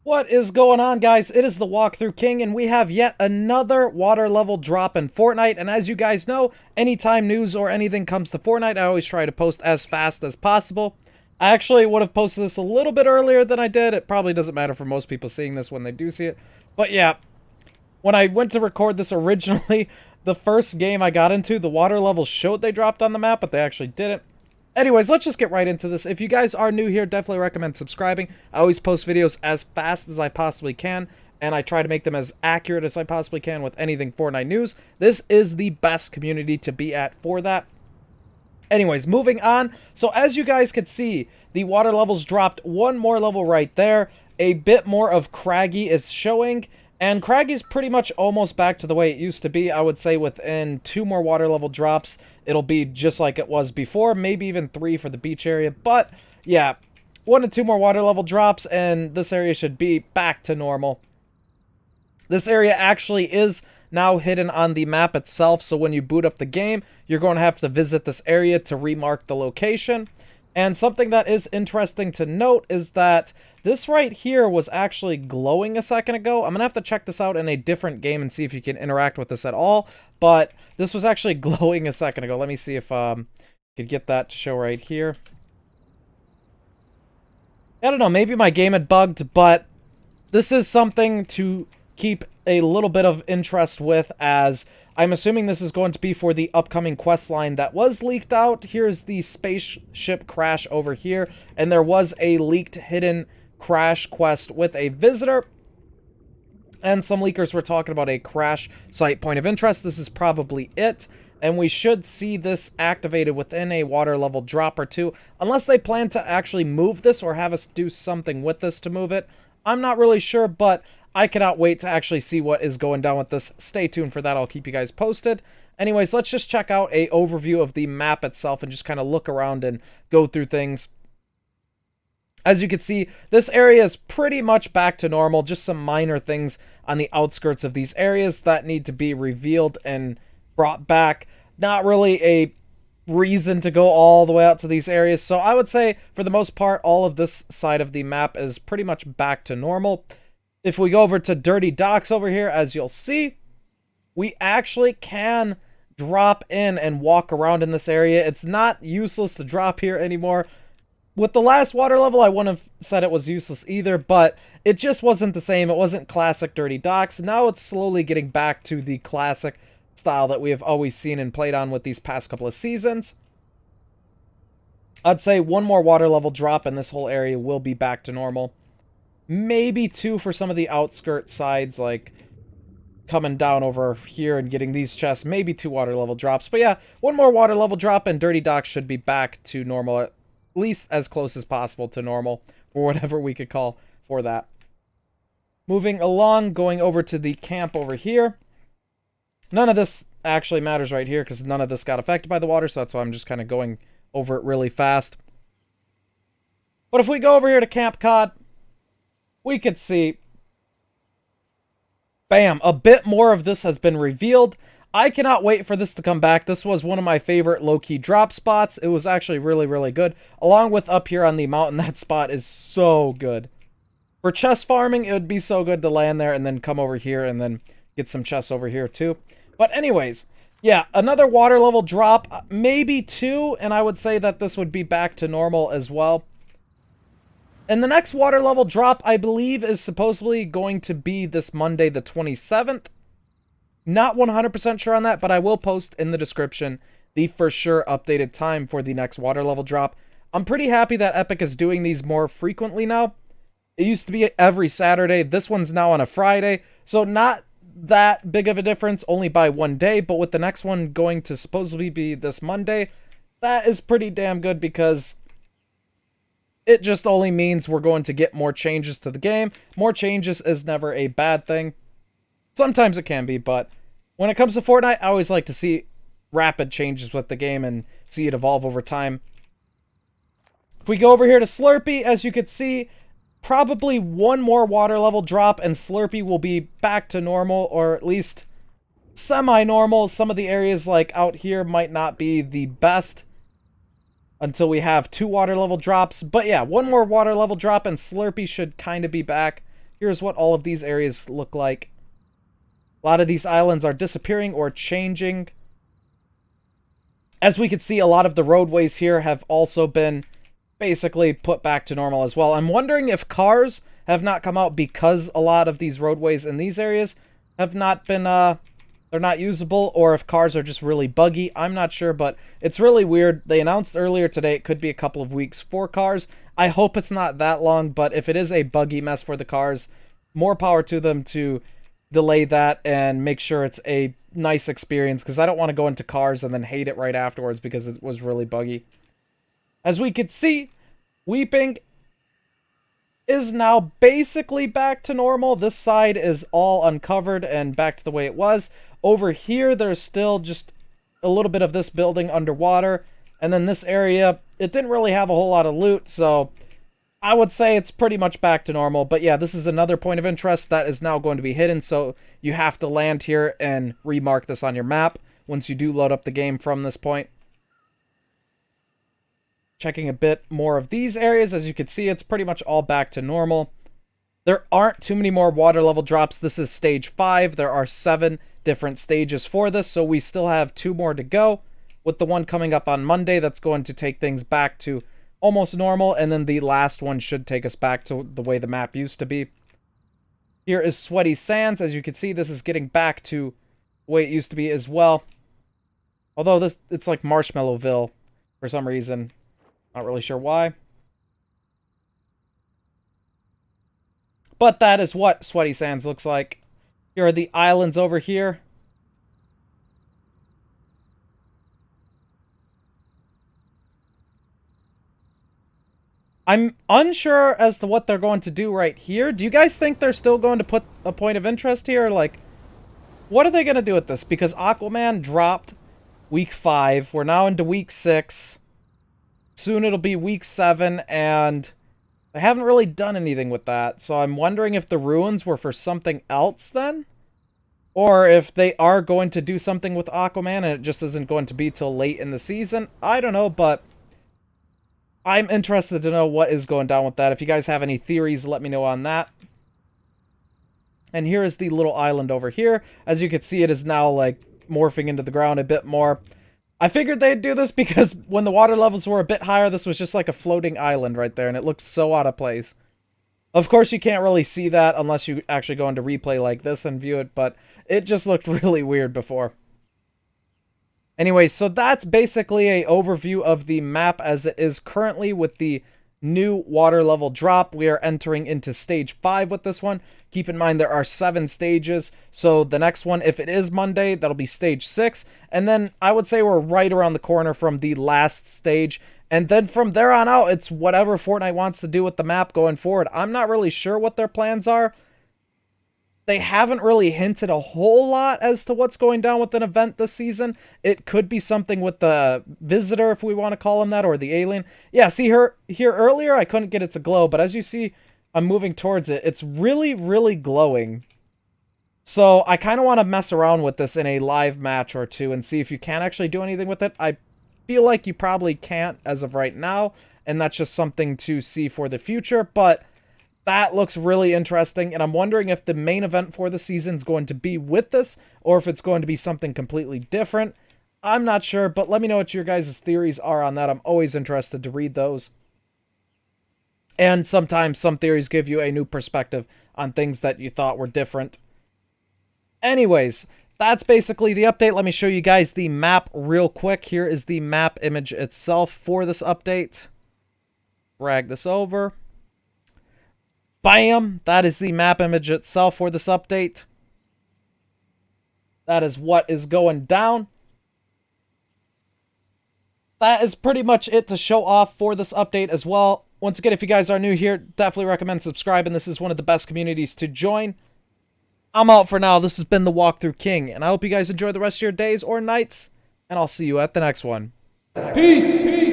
What is going on, guys? It is the Walkthrough King, and we have yet another water level drop in Fortnite. And as you guys know, anytime news or anything comes to Fortnite, I always try to post as fast as possible. I actually would have posted this a little bit earlier than I did. It probably doesn't matter for most people seeing this when they do see it. But yeah, when I went to record this originally, the first game I got into, the water level showed they dropped on the map, but they actually didn't. Anyways, let's just get right into this. If you guys are new here, definitely recommend subscribing. I always post videos as fast as I possibly can, and I try to make them as accurate as I possibly can with anything Fortnite news. This is the best community to be at for that. Anyways, moving on. So as you guys can see, the water levels dropped one more level right there. A bit more of Craggy is showing. And Craggy's pretty much almost back to the way it used to be. I would say within 2 more water level drops, it'll be just like it was before. Maybe even 3 for the beach area. But, yeah, 1 to 2 more water level drops, and this area should be back to normal. This area actually is now hidden on the map itself, so when you boot up the game, you're going to have to visit this area to remark the location. And something that is interesting to note is that this right here was actually glowing a second ago. I'm going to have to check this out in a different game and see if you can interact with this at all. But this was actually glowing a second ago. Let me see if I could get that to show right here. I don't know, maybe my game had bugged, but this is something to keep a little bit of interest with, as I'm assuming this is going to be for the upcoming quest line that was leaked out. Here's the spaceship crash over here, and there was a leaked hidden crash quest with a visitor. And some leakers were talking about a crash site point of interest. This is probably it, and we should see this activated within a water level drop or two, unless they plan to actually move this or have us do something with this to move it. I'm not really sure, but I cannot wait to actually see what is going down with this. Stay tuned for that. I'll keep you guys posted. Anyways, let's just check out a overview of the map itself and just kind of look around and go through things. As you can see, this area is pretty much back to normal. Just some minor things on the outskirts of these areas that need to be revealed and brought back. Not really a reason to go all the way out to these areas. So I would say, for the most part, all of this side of the map is pretty much back to normal. If we go over to Dirty Docks over here, as you'll see, we actually can drop in and walk around in this area. It's not useless to drop here anymore. With the last water level, I wouldn't have said it was useless either, but it just wasn't the same. It wasn't classic Dirty Docks. Now it's slowly getting back to the classic style that we have always seen and played on with these past couple of seasons. I'd say 1 more water level drop and this whole area will be back to normal. Maybe 2 for some of the outskirt sides, like coming down over here and getting these chests. Maybe 2 water level drops. But yeah, 1 more water level drop and Dirty Docks should be back to normal, at least as close as possible to normal, or whatever we could call for that. Moving along, going over to the camp over here. None of this actually matters right here because none of this got affected by the water, so that's why I'm just kind of going over it really fast. But if we go over here to Camp Cod, we could see, bam, a bit more of this has been revealed. I cannot wait for this to come back. This was one of my favorite low-key drop spots. It was actually really, really good. Along with up here on the mountain, that spot is so good. For chest farming, it would be so good to land there and then come over here and then get some chests over here too. But anyways, yeah, another water level drop, maybe 2, and I would say that this would be back to normal as well. And the next water level drop, I believe, is supposedly going to be this Monday, the 27th. Not 100% sure on that, but I will post in the description the for sure updated time for the next water level drop. I'm pretty happy that Epic is doing these more frequently now. It used to be every Saturday. This one's now on a Friday. So not that big of a difference, only by 1 day. But with the next one going to supposedly be this Monday, that is pretty damn good because it just only means we're going to get more changes to the game. More changes is never a bad thing. Sometimes it can be, but when it comes to Fortnite, I always like to see rapid changes with the game and see it evolve over time. If we go over here to Slurpee, as you can see, probably 1 more water level drop and Slurpee will be back to normal, or at least semi-normal. Some of the areas like out here might not be the best until we have 2 water level drops. But yeah, 1 more water level drop and Slurpee should kind of be back here's what all of these areas look like. A lot of these islands are disappearing or changing. As we can see, a lot of the roadways here have also been basically put back to normal as well. I'm wondering if cars have not come out because a lot of these roadways in these areas have not been, they're not usable, or if cars are just really buggy. I'm not sure, but it's really weird. They announced earlier today it could be a couple of weeks for cars. I hope it's not that long, but if it is a buggy mess for the cars, more power to them to delay that and make sure it's a nice experience, because I don't want to go into cars and then hate it right afterwards because it was really buggy. As we could see, Weeping is now basically back to normal. This side is all uncovered and back to the way it was. Over here, there's still just a little bit of this building underwater. And then this area, it didn't really have a whole lot of loot, so I would say it's pretty much back to normal. But yeah, this is another point of interest that is now going to be hidden, so you have to land here and remark this on your map once you do load up the game from this point. Checking a bit more of these areas, as you can see, it's pretty much all back to normal. There aren't too many more water level drops. This is stage 5. There are 7 different stages for this, so we still have 2 more to go, with the one coming up on Monday that's going to take things back to almost normal, and then the last one should take us back to the way the map used to be. Here is Sweaty Sands. As you can see, this is getting back to the way it used to be as well. Although it's like Marshmallowville for some reason. Not really sure why. But that is what Sweaty Sands looks like. Here are the islands over here. I'm unsure as to what they're going to do right here. Do you guys think they're still going to put a point of interest here? Like, what are they going to do with this? Because Aquaman dropped week 5. We're now into week 6. Soon it'll be week 7, and they haven't really done anything with that. So I'm wondering if the ruins were for something else then? Or if they are going to do something with Aquaman and it just isn't going to be till late in the season. I don't know, but I'm interested to know what is going down with that. If you guys have any theories, let me know on that. And here is the little island over here. As you can see, it is now like morphing into the ground a bit more. I figured they'd do this because when the water levels were a bit higher, this was just like a floating island right there, and it looked so out of place. Of course, you can't really see that unless you actually go into replay like this and view it, but it just looked really weird before. Anyway, so that's basically an overview of the map as it is currently with the new water level drop. We are entering into stage 5 with this one. Keep in mind there are 7 stages, so the next one, if it is Monday, that'll be stage 6, and then I would say we're right around the corner from the last stage, and then from there on out, it's whatever Fortnite wants to do with the map going forward. I'm not really sure what their plans are. They haven't really hinted a whole lot as to what's going down with an event this season. It could be something with the visitor, if we want to call him that, or the alien. Yeah, see here earlier, I couldn't get it to glow, but as you see, I'm moving towards it. It's really, really glowing. So I kind of want to mess around with this in a live match or two and see if you can actually do anything with it. I feel like you probably can't as of right now, and that's just something to see for the future, but that looks really interesting, and I'm wondering if the main event for the season is going to be with this, or if it's going to be something completely different. I'm not sure, but let me know what your guys' theories are on that. I'm always interested to read those. And sometimes some theories give you a new perspective on things that you thought were different. Anyways, that's basically the update. Let me show you guys the map real quick. Here is the map image itself for this update. Drag this over. Bam! That is the map image itself for this update. That is what is going down. That is pretty much it to show off for this update as well. Once again, if you guys are new here, definitely recommend subscribing. This is one of the best communities to join. I'm out for now. This has been the Walkthrough King, and I hope you guys enjoy the rest of your days or nights, and I'll see you at the next one. Peace!